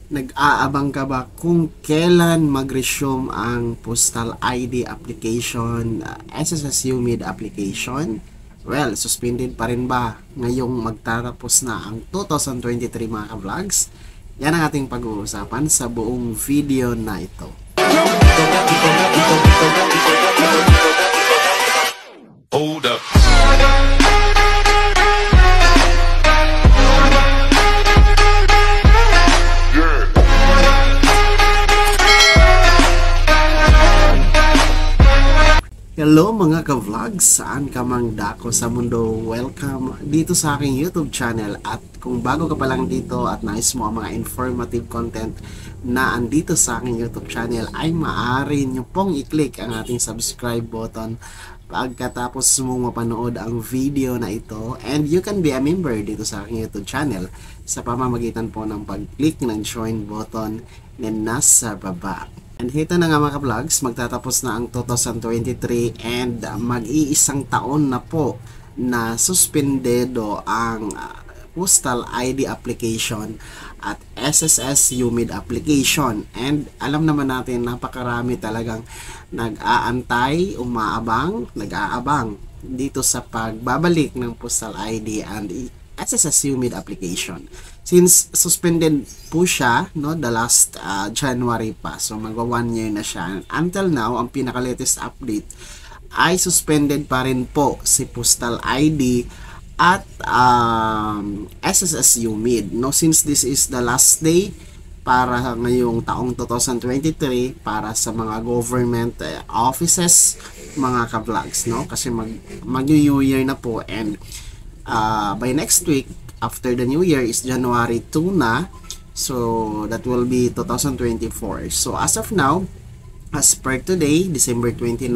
Nag-aabang ka ba kung kailan mag-resume ang postal ID application, SSS UMID application? Well, suspended pa rin ba ngayong magtatapos na ang 2023 mga ka-vlogs? Yan ang ating pag-uusapan sa buong video na ito. Hold up. Hello mga ka-vlogs, saan ka mang dako sa mundo, welcome dito sa aking YouTube channel. At kung bago ka pa lang dito at nais mo ang mga informative content na andito sa aking YouTube channel, ay maaari nyo pong i-click ang ating subscribe button pagkatapos mong mapanood ang video na ito. And you can be a member dito sa aking YouTube channel sa pamamagitan po ng pag-click ng join button na nasa baba. And ito na nga mga ka-vlogs, magtatapos na ang 2023 and mag-iisang taon na po na suspendedo ang postal ID application at SSS UMID application. And alam naman natin, napakarami talagang nag-aantay, nag-aabang dito sa pagbabalik ng postal ID and SSS UMID application. Since suspended po siya, no, the last January pa. So magwa 1 year na siya. Until now, ang pinaka-latest update ay suspended pa rin po si postal ID at SSS UMID. No, since this is the last day para ngayong taong 2023 para sa mga government offices, mga ka-vlogs, no? Kasi mag-New Year na po, and by next week after the New Year is January 2 na. So that will be 2024. So as of now, as per today, December 29,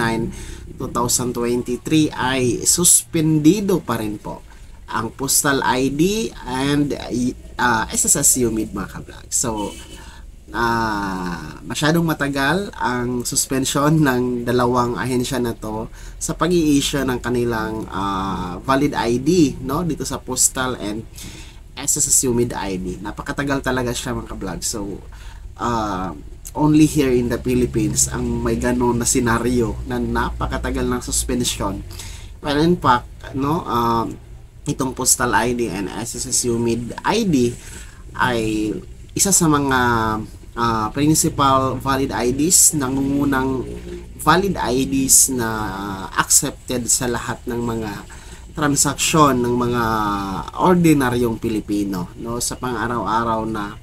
2023, ay suspendido pa rin po ang postal ID and SSS UMID mga ka-vlog. So masyadong matagal ang suspension ng dalawang ahensya na to sa pag-i-issue ng kanilang valid ID, no, dito sa postal and SSS UMID ID. Napakatagal talaga siya mga ka-vlog. So only here in the Philippines ang may ganun na senaryo na napakatagal ng suspension. Well, in fact, no, itong postal ID and SSS UMID ID ay isa sa mga principal valid IDs, nangungunang valid IDs na accepted sa lahat ng mga transaksyon ng mga ordinaryong Pilipino, no, sa pang-araw-araw na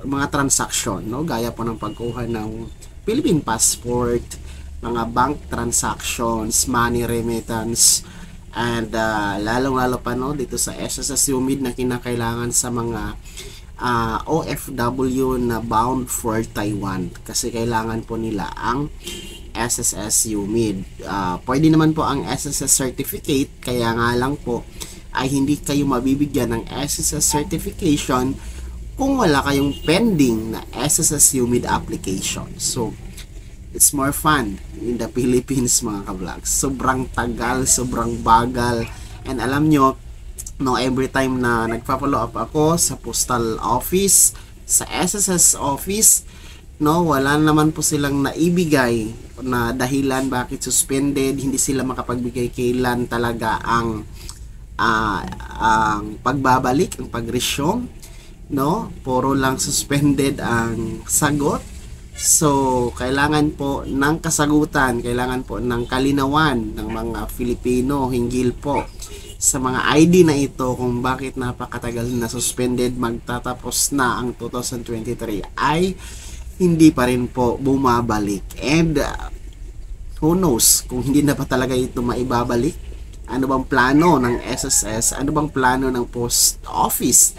mga transaksyon, no, gaya po ng pagkuha ng Philippine passport, mga bank transactions, money remittance, and lalong-lalo pa, no, dito sa SSS UMID na kinakailangan sa mga OFW na bound for Taiwan, kasi kailangan po nila ang SSS UMID. Pwede naman po ang SSS certificate, kaya nga lang po ay hindi kayo mabibigyan ng SSS certification kung wala kayong pending na SSS UMID application. So it's more fun in the Philippines mga ka-vlogs. Sobrang tagal, sobrang bagal, and alam nyo, no, every time na nagpa-follow up ako sa postal office, sa SSS office, no, wala naman po silang naibigay na dahilan bakit suspended. Hindi sila makapagbigay kailan talaga ang pagbabalik, ang pag-resume, no, puro lang suspended ang sagot. So kailangan po ng kasagutan, kailangan po ng kalinawan ng mga Filipino hinggil po sa mga ID na ito kung bakit napakatagal na suspended. Magtatapos na ang 2023 ay hindi pa rin po bumabalik, and who knows kung hindi na pa talaga ito maibabalik. Ano bang plano ng SSS, ano bang plano ng post office,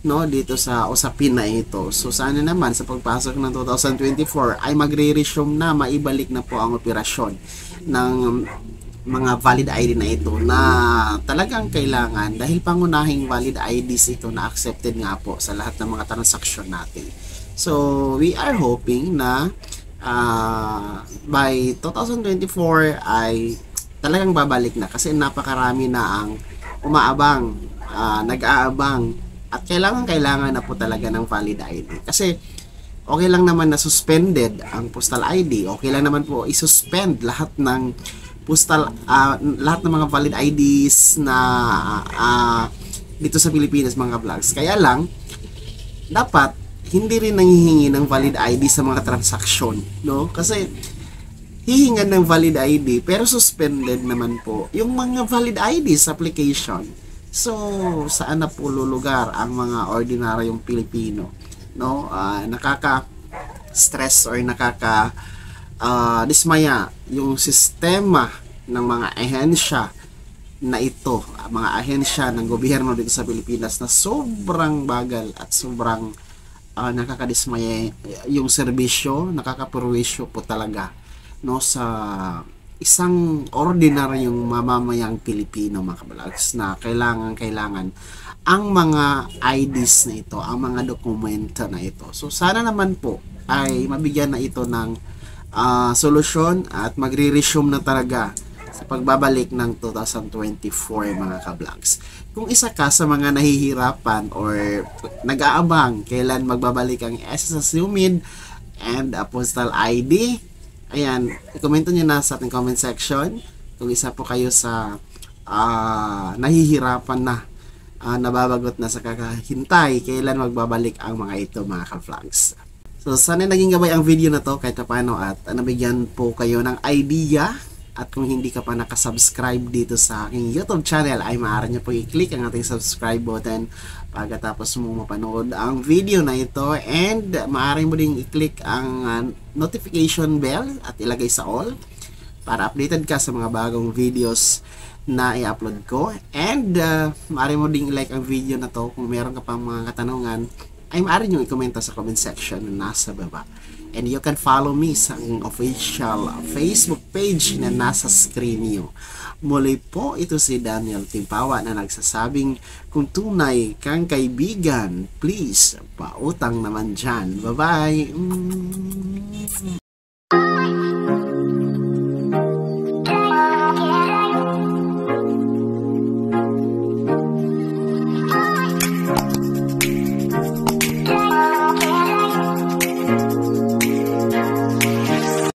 no, dito sa usapin na ito. So sana naman sa pagpasok ng 2024 ay magre-resume na, maibalik na po ang operasyon ng mga valid ID na ito na talagang kailangan, dahil pangunahing valid IDs ito na accepted nga po sa lahat ng mga transaksyon natin. So we are hoping na by 2024 ay talagang babalik na, kasi napakarami na ang umaabang, nag-aabang At kailangan na po talaga ng valid ID. Kasi okay lang naman na suspended ang postal ID. Okay lang naman po i-suspend lahat ng lahat ng mga valid IDs na dito sa Pilipinas, mga vlogs. Kaya lang, dapat hindi rin nanghihingi ng valid ID sa mga transaksyon, no? Kasi hihingan ng valid ID pero suspended naman po yung mga valid ID sa application. So, saan na po lulugar ang mga ordinaryong Pilipino, no? Nakaka-stress or dismaya yung sistema ng mga ahensya na ito, mga ahensya ng gobyerno dito sa Pilipinas na sobrang bagal at sobrang nakakadismaya yung serbisyo, nakakapurwisyo po talaga, no, sa isang ordinaryong mamamayang Pilipino, mga kabalags, na kailangan ang mga IDs na ito, ang mga dokumento na ito. So sana naman po ay mabigyan na ito ng solusyon at magre-resume na talaga sa pagbabalik ng 2024, mga ka-vlogs. Kung isa ka sa mga nahihirapan or nag-aabang kailan magbabalik ang SSS UMID and postal ID, ayan, i-komento nyo na sa ating comment section kung isa po kayo sa nahihirapan na, nababagot na sa kakahintay kailan magbabalik ang mga ito, mga ka-vlogs. So sana naging gabay ang video na to kahit paano at nabigyan po kayo ng idea. At kung hindi ka pa nakasubscribe dito sa aking YouTube channel ay maaari nyo po i-click ang ating subscribe button pagkatapos mo mapanood ang video na ito, and maaari mo ding i-click ang notification bell at ilagay sa all para updated ka sa mga bagong videos na i-upload ko, and maaari mo ding i-like ang video na to. Kung meron ka pang mga katanungan ay maaari nyo i-komenta sa comment section na nasa baba. And you can follow me sa aking official Facebook page na nasa screen niyo. Muli po, ito si Daniel Timpawa na nagsasabing kung tunay kang kaibigan, please, pautang naman dyan. Bye-bye!